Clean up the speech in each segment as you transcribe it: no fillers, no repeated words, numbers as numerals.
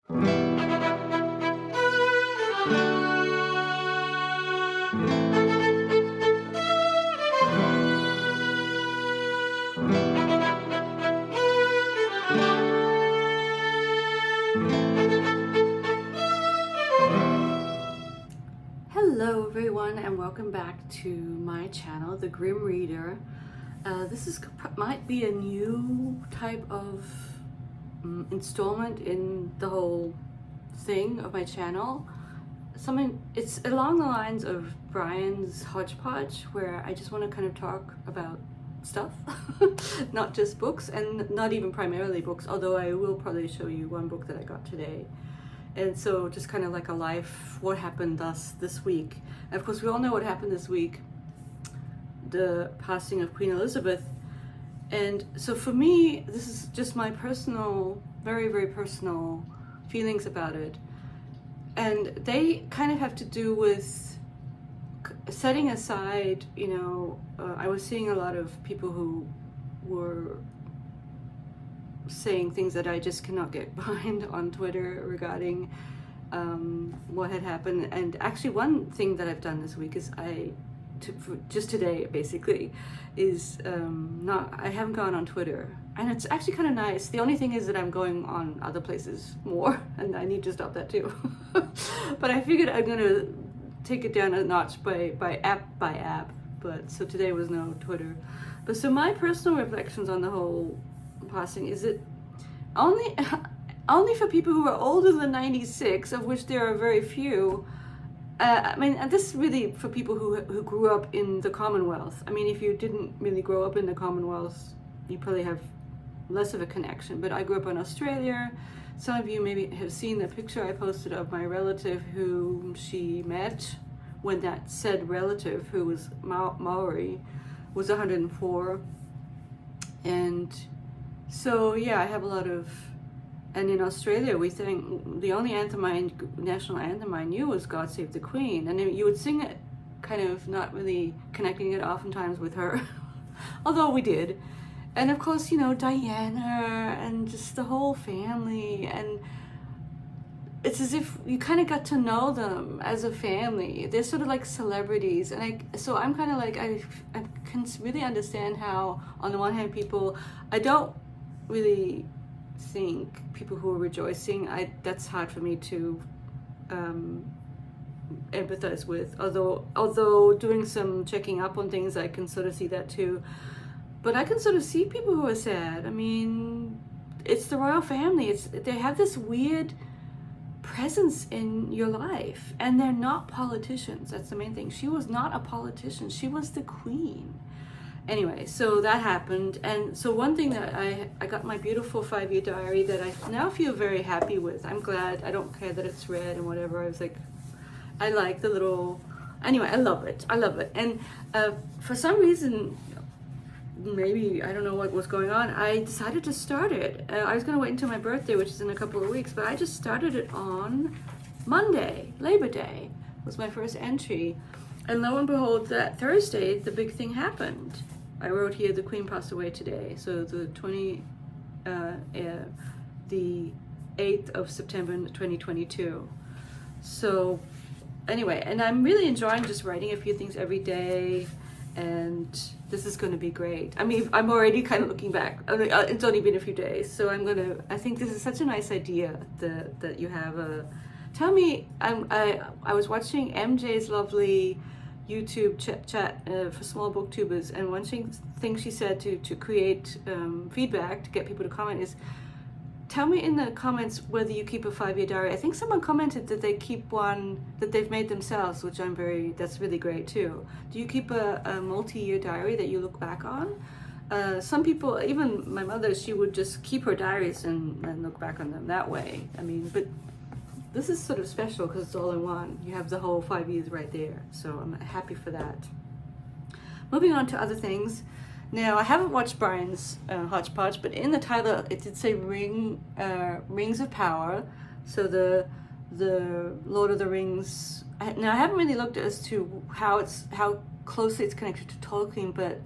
Hello everyone, and welcome back to my channel, The Grimm Reader. This might be a new type of installment in the whole thing of my channel. It's along the lines of Brian's Hodgepodge, where I just want to kind of talk about stuff, not just books, and not even primarily books, although I will probably show you one book that I got today. And so just kind of like a life, what happened this week. And of course, we all know what happened this week, the passing of Queen Elizabeth. And so for me, this is just my personal, very, very personal feelings about it. And they kind of have to do with setting aside, I was seeing a lot of people who were saying things that I just cannot get behind on Twitter regarding what had happened. And actually one thing that I've done this week is just today basically is I haven't gone on Twitter, and it's actually kind of nice. The only thing is that I'm going on other places more, and I need to stop that too. But I figured I'm gonna take it down a notch by app. But so today was no Twitter. But so my personal reflections on the whole passing is it only for people who are older than 96, of which there are very few. And this is really for people who grew up in the Commonwealth. I mean, if you didn't really grow up in the Commonwealth, you probably have less of a connection. But I grew up in Australia. Some of you maybe have seen the picture I posted of my relative whom she met when that said relative, who was Maori, was 104. And so yeah, I have a lot of, and in Australia we think the only national anthem I knew was God Save the Queen, and you would sing it kind of not really connecting it oftentimes with her, although we did. And of course, Diana and just the whole family, and it's as if you kind of got to know them as a family. They're sort of like celebrities, and I'm kind of like, I can really understand how, on the one hand, I don't really think people who are rejoicing, that's hard for me to empathize with, although doing some checking up on things, I can sort of see that too. But I can sort of see people who are sad. I mean, it's the royal family. They have this weird presence in your life, and they're not politicians. That's the main thing. She was not a politician. She was the queen. Anyway, so that happened. And so one thing that I got my beautiful 5-year diary that I now feel very happy with. I'm glad. I don't care that it's red and whatever. I was like, I like the little, anyway, I love it. And for some reason, maybe, I don't know what was going on, I decided to start it. I was going to wait until my birthday, which is in a couple of weeks, but I just started it on Monday. Labor Day was my first entry. And lo and behold, that Thursday, the big thing happened. I wrote here, the Queen passed away today. So the 8th of September 2022. So anyway, and I'm really enjoying just writing a few things every day. And this is going to be great. I mean, I'm already kind of looking back. It's only been a few days. So I think this is such a nice idea that you have tell me, I was watching MJ's lovely YouTube chat for small booktubers, and one thing she said to create feedback, to get people to comment, is tell me in the comments whether you keep a 5-year diary. I think someone commented that they keep one that they've made themselves, which that's really great too. Do you keep a multi-year diary that you look back on? Some people, even my mother, she would just keep her diaries and look back on them that way. I mean, but this is sort of special because it's all in one. You have the whole 5 years right there. So I'm happy for that. Moving on to other things. Now, I haven't watched Brian's Hodgepodge, but in the title it did say Rings of Power. So the Lord of the Rings. Now, I haven't really looked as to how closely it's connected to Tolkien, but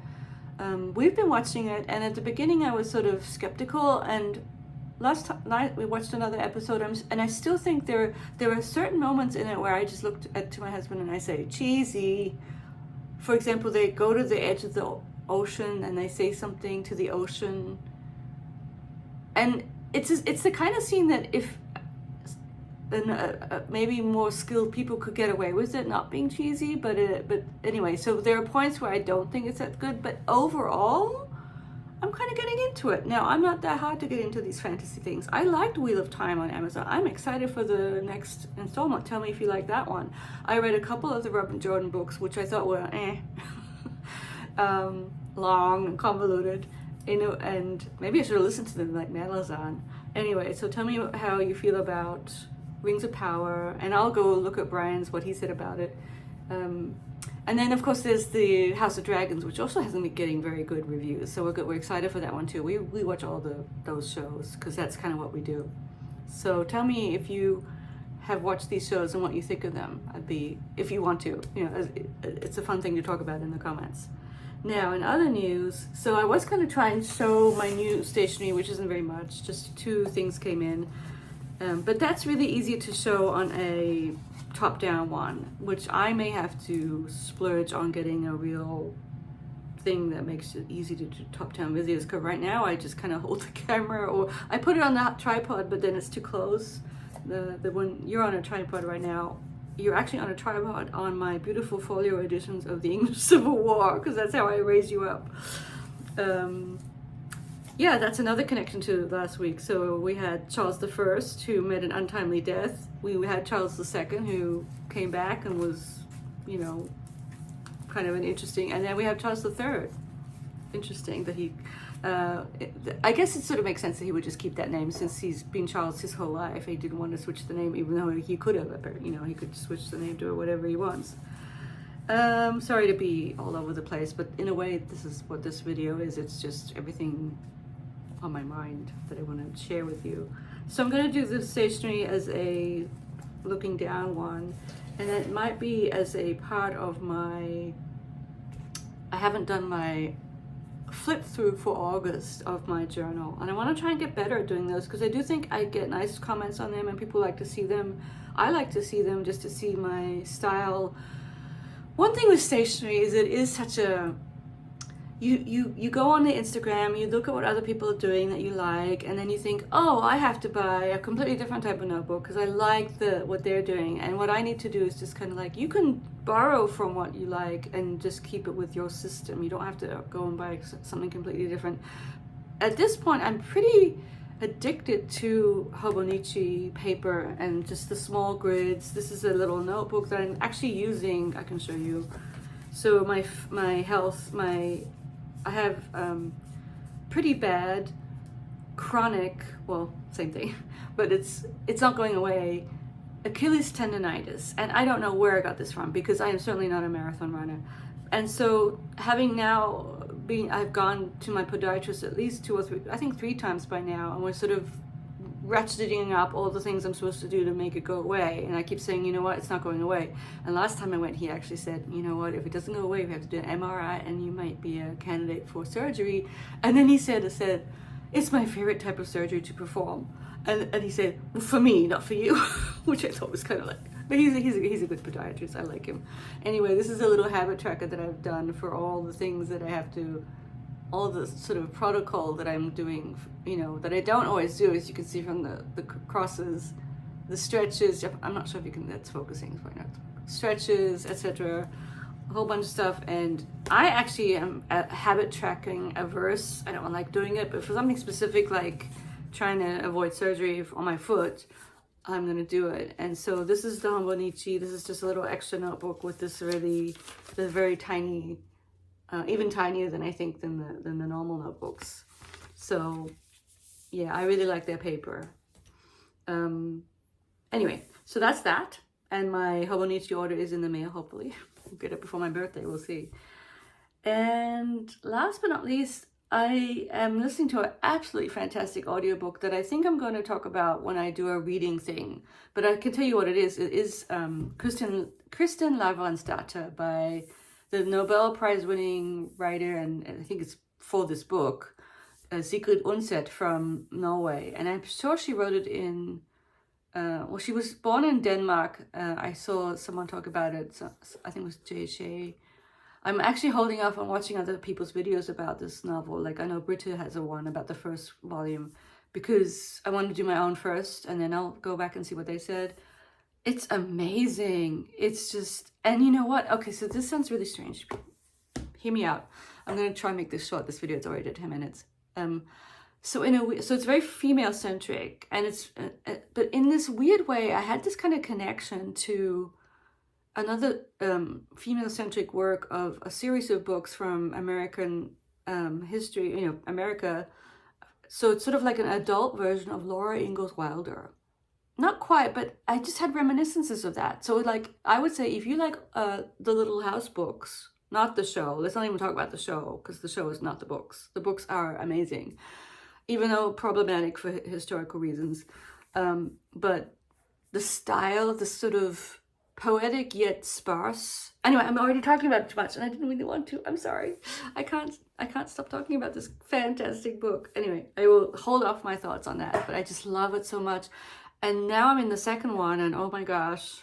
we've been watching it, and at the beginning I was sort of skeptical, and last night we watched another episode, and I still think there are certain moments in it where I just looked to my husband and I say, cheesy. For example, they go to the edge of the ocean and they say something to the ocean, and it's the kind of scene that if maybe more skilled people could get away with it not being cheesy, but anyway, so there are points where I don't think it's that good, but overall I'm kind of getting into it. Now, I'm not that hard to get into these fantasy things. I liked Wheel of Time on Amazon. I'm excited for the next installment. Tell me if you like that one. I read a couple of the Robin Jordan books, which I thought were long and convoluted, and maybe I should have listened to them like Malazan. Anyway, so tell me how you feel about Rings of Power, and I'll go look at Brian's, what he said about it. And then, of course, there's the House of Dragons, which also hasn't been getting very good reviews. So we're excited for that one, too. We watch all those shows because that's kind of what we do. So tell me if you have watched these shows and what you think of them. If you want to. It's a fun thing to talk about in the comments. Now, in other news, so I was going to try and show my new stationery, which isn't very much. Just 2 things came in. But that's really easy to show on a top-down one, which I may have to splurge on getting a real thing that makes it easy to do top-down videos, because right now I just kind of hold the camera, or I put it on the tripod, but then it's too close. The one you're on a tripod right now, you're actually on a tripod on my beautiful folio editions of the English Civil War, because that's how I raise you up. Yeah, that's another connection to last week. So we had Charles I, who met an untimely death. We had Charles II, who came back and was, kind of an interesting. And then we have Charles III. Interesting that he, I guess it sort of makes sense that he would just keep that name since he's been Charles his whole life. He didn't want to switch the name, even though he could have. He could switch the name to whatever he wants. Sorry to be all over the place, but in a way, this is what this video is. It's just everything on my mind that I want to share with you. So I'm going to do the stationery as a looking down one, and it might be as a part of my, I haven't done my flip through for August of my journal, and I want to try and get better at doing those, because I do think I get nice comments on them and people like to see them. I like to see them just to see my style. One thing with stationery is it is such a, you go on the Instagram, you look at what other people are doing that you like, and then you think, oh, I have to buy a completely different type of notebook because I like what they're doing, and what I need to do is just kind of like, you can borrow from what you like and just keep it with your system. You don't have to go and buy something completely different. At this point, I'm pretty addicted to Hobonichi paper and just the small grids. This is a little notebook that I'm actually using. I can show you. So I have pretty bad chronic, well, same thing, but it's not going away, Achilles tendonitis, and I don't know where I got this from, because I am certainly not a marathon runner. And so having now I've gone to my podiatrist at least 2 or 3, I think 3 times by now, and we're sort of ratcheting up all the things I'm supposed to do to make it go away, and I keep saying, you know what, it's not going away. And last time I went, he actually said, you know what, if it doesn't go away, we have to do an MRI and you might be a candidate for surgery. And then he said it's my favorite type of surgery to perform, and he said, well, for me, not for you, which I thought was kind of like, but he's a good podiatrist. I like him. Anyway, this is a little habit tracker that I've done for all the things that I have to, all the sort of protocol that I'm doing, that I don't always do, as you can see from the crosses, the stretches. I'm not sure if you can, that's focusing right now. Stretches, etc. A whole bunch of stuff. And I actually am habit tracking averse. I don't like doing it, but for something specific, like trying to avoid surgery on my foot, I'm going to do it. And so this is the Hobonichi. This is just a little extra notebook with this very tiny, even tinier than I think than the normal notebooks. So yeah, I really like their paper. Anyway, so that's that. And my Hobonichi order is in the mail, hopefully. I'll get it before my birthday, we'll see. And last but not least, I am listening to an absolutely fantastic audiobook that I think I'm going to talk about when I do a reading thing. But I can tell you what it is. It is Kristin Lavransdatter, by the Nobel Prize winning writer, and I think it's for this book, Sigrid Undset from Norway, and I'm sure she wrote it in. Well, she was born in Denmark. I saw someone talk about it. So, I think it was JJ. I'm actually holding off on watching other people's videos about this novel. Like, I know Britta has a one about the first volume, because I want to do my own first, and then I'll go back and see what they said. It's amazing. It's just, and you know what? Okay, so this sounds really strange. Hear me out. I'm gonna try and make this short. This video is already 10 minutes. So it's very female centric, and it's but in this weird way, I had this kind of connection to another female centric work of a series of books from American history, you know, America. So it's sort of like an adult version of Laura Ingalls Wilder. Not quite, but I just had reminiscences of that. So like, I would say if you like the Little House books, not the show, let's not even talk about the show, because the show is not the books. The books are amazing, even though problematic for historical reasons. But the style, the sort of poetic yet sparse. Anyway, I'm already talking about it too much, and I didn't really want to. I'm sorry. I can't stop talking about this fantastic book. Anyway, I will hold off my thoughts on that, but I just love it so much. And now I'm in the second one, and oh my gosh,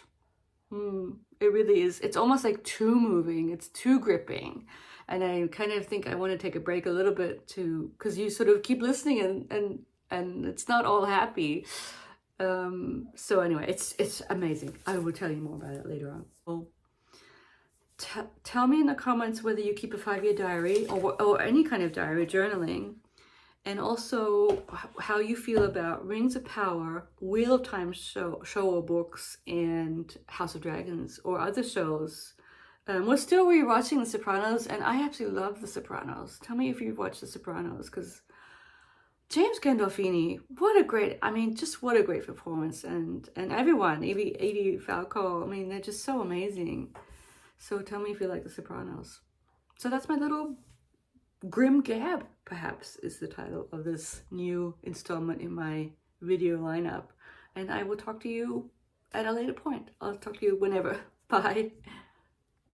it really is. It's almost like too moving. It's too gripping. And I kind of think I want to take a break a little bit too, because you sort of keep listening and it's not all happy. So anyway, it's amazing. I will tell you more about it later on. Well, tell me in the comments whether you keep a 5-year diary or any kind of diary, journaling, and also how you feel about Rings of Power, Wheel of Time show books, and House of Dragons or other shows. We're still rewatching The Sopranos, and I absolutely love The Sopranos. Tell me if you've watched The Sopranos, because James Gandolfini, what a great performance, and everyone, Edie Falco, I mean, they're just so amazing. So tell me if you like The Sopranos. So that's my little Grimm Gab, perhaps, is the title of this new installment in my video lineup. And I will talk to you at a later point. I'll talk to you whenever. Bye.